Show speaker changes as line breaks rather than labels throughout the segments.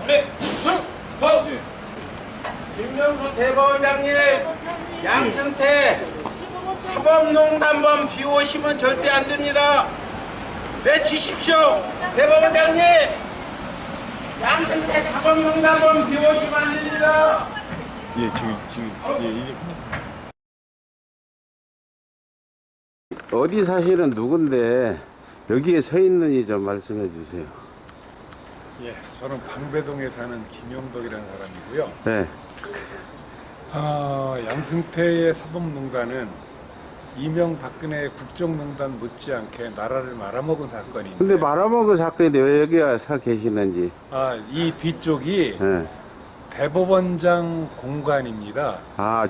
네, 충성!
김명수 대법원장님, 양승태 사법농단범 비오시면 절대 안 됩니다. 내치십시오. 대법원장님, 양승태 사법농단범 비오시면 안 됩니다.
예, 지금, 예, 이게.
어디 사시는 누군데 여기에 서 있는지 좀 말씀해 주세요.
예, 저는 방배동에 사는 김용덕이라는 사람이고요.
네.
양승태의 사법농단은 이명박근혜 국정농단 못지않게 나라를 말아먹은 사건입니다.
근데 말아먹은 사건인데 왜 여기 와서 계시는지.
이 뒤쪽이
네.
대법원장 공간입니다.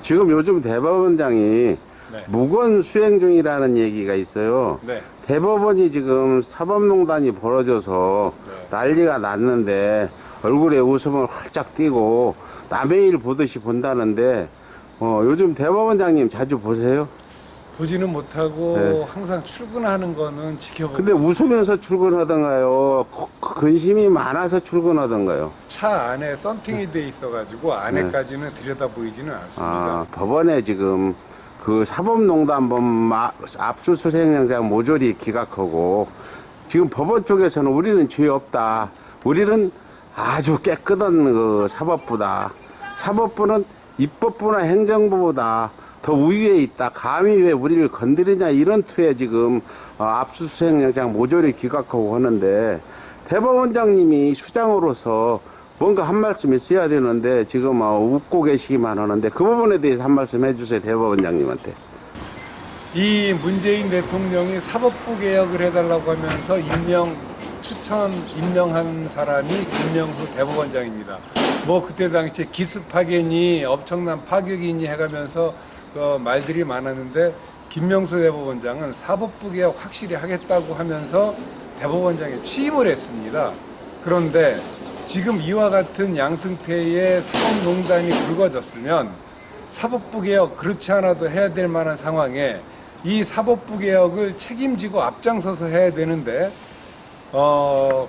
지금 요즘 대법원장이
네.
무건 수행 중이라는 얘기가 있어요.
네.
대법원이 지금 사법농단이 벌어져서
네.
난리가 났는데 얼굴에 웃음을 활짝 띄고 남의 일 보듯이 본다는데 요즘 대법원장님 자주 보세요?
보지는 못하고
네.
항상 출근하는 거는 지켜보고
근데 웃으면서 출근하던가요? 근심이 많아서 출근하던가요?
차 안에 썬팅이 돼 있어가지고 안에까지는 들여다 보이지는 않습니다.
법원에 지금 그 사법농단범 압수수색영장 모조리 기각하고 지금 법원 쪽에서는 우리는 죄 없다. 우리는 아주 깨끗한 그 사법부다. 사법부는 입법부나 행정부보다 더 우위에 있다. 감히 왜 우리를 건드리냐 이런 투에 지금 압수수색영장 모조리 기각하고 하는데 대법원장님이 수장으로서 뭔가 한 말씀 있어야 되는데 지금 웃고 계시기만 하는데 그 부분에 대해서 한 말씀 해주세요. 대법원장님한테.
이 문재인 대통령이 사법부 개혁을 해달라고 하면서 임명한 사람이 김명수 대법원장입니다. 뭐 그때 당시에 기습 파견이 엄청난 파격이니 해가면서 말들이 많았는데 김명수 대법원장은 사법부 개혁 확실히 하겠다고 하면서 대법원장에 취임을 했습니다. 그런데 지금 이와 같은 양승태의 사법농단이 불거졌으면 사법부 개혁 그렇지 않아도 해야 될 만한 상황에 이 사법부 개혁을 책임지고 앞장서서 해야 되는데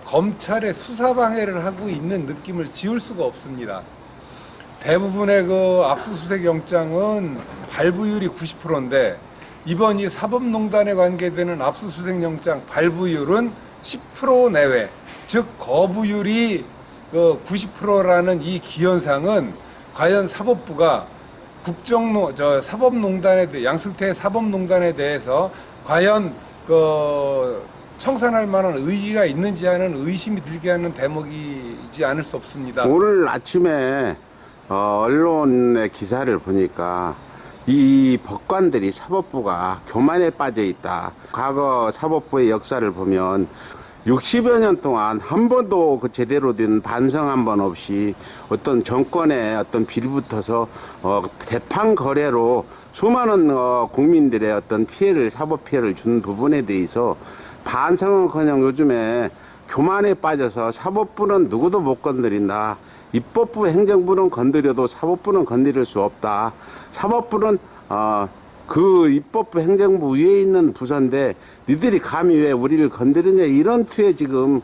검찰의 수사 방해를 하고 있는 느낌을 지울 수가 없습니다. 대부분의 그 압수수색 영장은 발부율이 90%인데 이번 이 사법농단에 관계되는 압수수색 영장 발부율은 10% 내외, 즉 거부율이 90%라는 이 기현상은 과연 사법부가 사법농단에 대해 양승태 사법농단에 대해서 과연 청산할 만한 의지가 있는지 하는 의심이 들게 하는 대목이지 않을 수 없습니다.
오늘 아침에 언론의 기사를 보니까 이 법관들이 사법부가 교만에 빠져 있다. 과거 사법부의 역사를 보면 60여 년 동안 한 번도 그 제대로 된 반성 한 번 없이 어떤 정권의 어떤 빌붙어서 대판 거래로 수많은 국민들의 어떤 피해를 사법 피해를 준 부분에 대해서 반성은커녕 요즘에 교만에 빠져서 사법부는 누구도 못 건드린다. 입법부 행정부는 건드려도 사법부는 건드릴 수 없다. 사법부는 그 입법부 행정부 위에 있는 부서인데 니들이 감히 왜 우리를 건드리냐 이런 투에 지금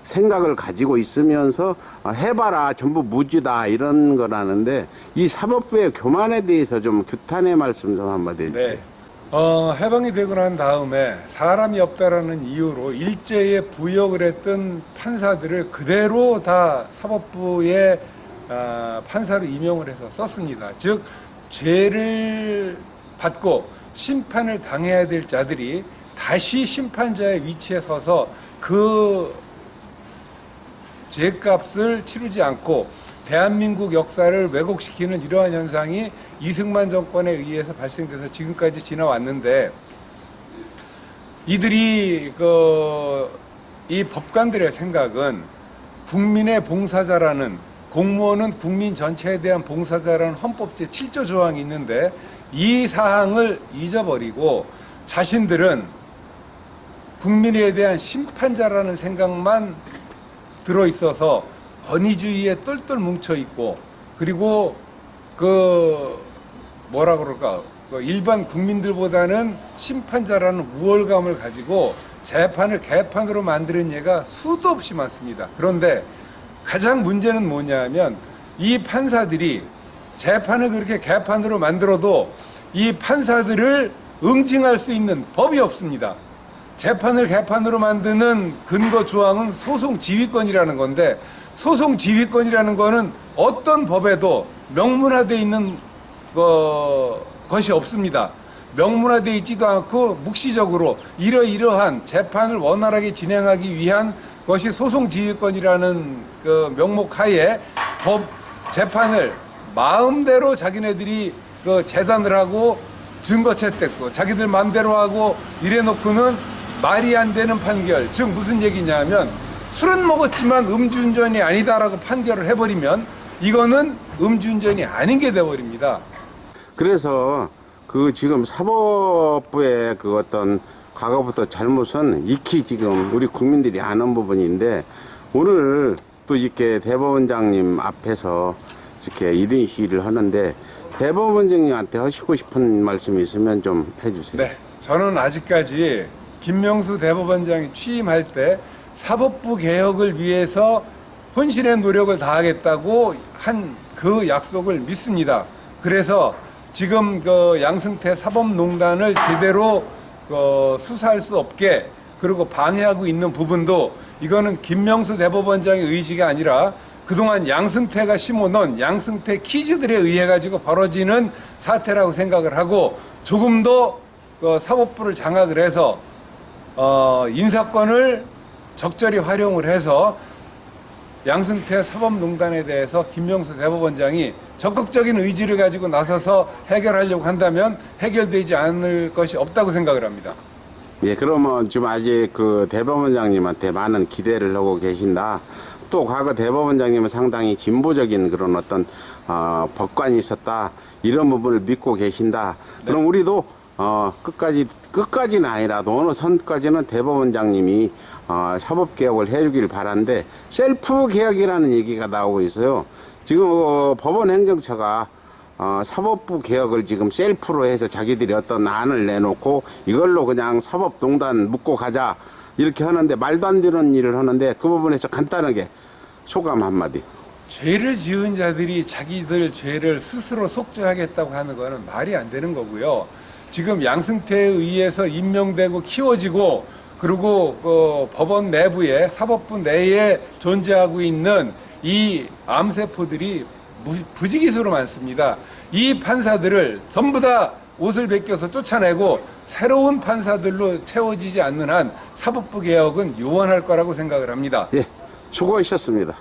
생각을 가지고 있으면서 해봐라 전부 무지다 이런 거라는데 이 사법부의 교만에 대해서 좀 규탄의 말씀 좀 한마디 해주세요.
네. 해방이 되고 난 다음에 사람이 없다라는 이유로 일제에 부역을 했던 판사들을 그대로 다 사법부의 판사로 임용을 해서 썼습니다. 즉 죄를 받고 심판을 당해야 될 자들이 다시 심판자의 위치에 서서 그 죄값을 치르지 않고 대한민국 역사를 왜곡시키는 이러한 현상이 이승만 정권에 의해서 발생돼서 지금까지 지나왔는데 이들이 이 법관들의 생각은 국민의 봉사자라는 공무원은 국민 전체에 대한 봉사자라는 헌법 제7조 조항이 있는데 이 사항을 잊어버리고 자신들은 국민에 대한 심판자라는 생각만 들어있어서 권위주의에 똘똘 뭉쳐있고 그리고 일반 국민들보다는 심판자라는 우월감을 가지고 재판을 개판으로 만드는 예가 수도 없이 많습니다. 그런데 가장 문제는 뭐냐면 이 판사들이 재판을 그렇게 개판으로 만들어도 이 판사들을 응징할 수 있는 법이 없습니다. 재판을 개판으로 만드는 근거 조항은 소송 지휘권이라는 건데, 소송 지휘권이라는 거는 어떤 법에도 명문화되어 있는 것이 없습니다. 명문화되어 있지도 않고 묵시적으로 이러이러한 재판을 원활하게 진행하기 위한 것이 소송 지휘권이라는 그 명목 하에 법 재판을 마음대로 자기네들이 그 재단을 하고 증거 채택도 자기들 마음대로 하고 이래놓고는 말이 안 되는 판결, 즉 무슨 얘기냐면 술은 먹었지만 음주운전이 아니다라고 판결을 해버리면 이거는 음주운전이 아닌 게 돼버립니다.
그래서 그 지금 사법부의 그 어떤 과거부터 잘못은 익히 지금 우리 국민들이 아는 부분인데, 오늘 또 이렇게 대법원장님 앞에서 이렇게 2등 시위를 하는데 대법원장님한테 하시고 싶은 말씀이 있으면 좀 해주세요.
네, 저는 아직까지 김명수 대법원장이 취임할 때 사법부 개혁을 위해서 혼신의 노력을 다하겠다고 한 그 약속을 믿습니다. 그래서 지금 그 양승태 사법농단을 제대로 수사할 수 없게 그리고 방해하고 있는 부분도 이거는 김명수 대법원장의 의지가 아니라 그동안 양승태가 심어놓은 양승태 키즈들에 의해 가지고 벌어지는 사태라고 생각을 하고, 조금 더 사법부를 장악을 해서 인사권을 적절히 활용을 해서 양승태 사법농단에 대해서 김명수 대법원장이 적극적인 의지를 가지고 나서서 해결하려고 한다면 해결되지 않을 것이 없다고 생각을 합니다.
예, 그러면 지금 아직 그 대법원장님한테 많은 기대를 하고 계신다. 또 과거 대법원장님은 상당히 진보적인 그런 어떤 법관이 있었다, 이런 부분을 믿고 계신다.
네.
그럼 우리도 끝까지는 아니라도 어느 선까지는 대법원장님이 사법개혁을 해주길 바라는데, 셀프 개혁이라는 얘기가 나오고 있어요. 지금 법원 행정처가 사법부 개혁을 지금 셀프로 해서 자기들이 어떤 안을 내놓고 이걸로 그냥 사법농단 묶고 가자 이렇게 하는데, 말도 안 되는 일을 하는데, 그 부분에서 간단하게 소감 한마디.
죄를 지은 자들이 자기들 죄를 스스로 속죄하겠다고 하는 거는 말이 안 되는 거고요. 지금 양승태에 의해서 임명되고 키워지고, 그리고 그 법원 내부에, 사법부 내에 존재하고 있는 이 암세포들이 부지기수로 많습니다. 이 판사들을 전부 다 옷을 벗겨서 쫓아내고 새로운 판사들로 채워지지 않는 한 사법부 개혁은 요원할 거라고 생각을 합니다.
예, 수고하셨습니다.